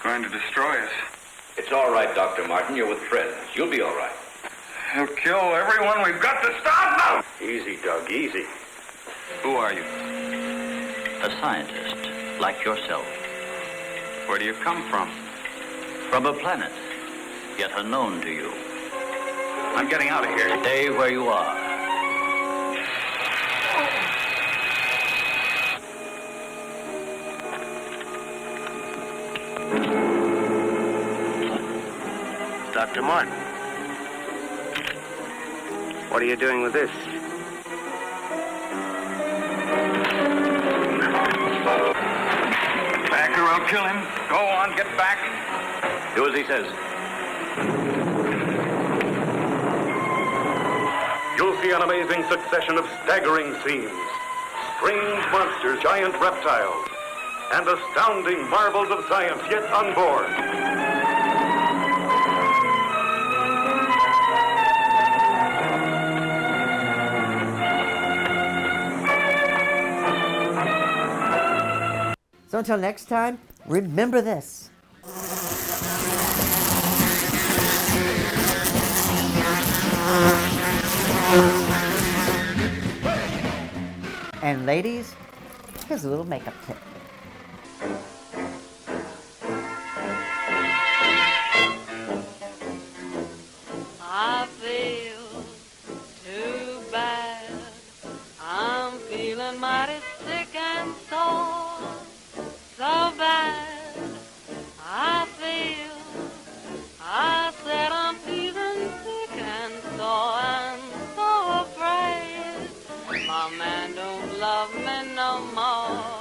going to destroy us. It's all right, Dr. Martin. You're with friends. You'll be all right. They'll kill everyone. We've got to stop them! Easy, Doug, easy. Who are you? A scientist, like yourself. Where do you come from? From a planet, yet unknown to you. I'm getting out of here. Stay where you are. Dr. Martin. What are you doing with this? I'll kill him. Go on, get back. Do as he says. You'll see an amazing succession of staggering scenes. Strange monsters, giant reptiles, and astounding marvels of science yet unborn. So until next time, remember this. And ladies, here's a little makeup tip. I feel too bad. I'm feeling mighty sick and sore. So bad. I said I'm feeling sick and sore and so afraid. My man don't love me no more.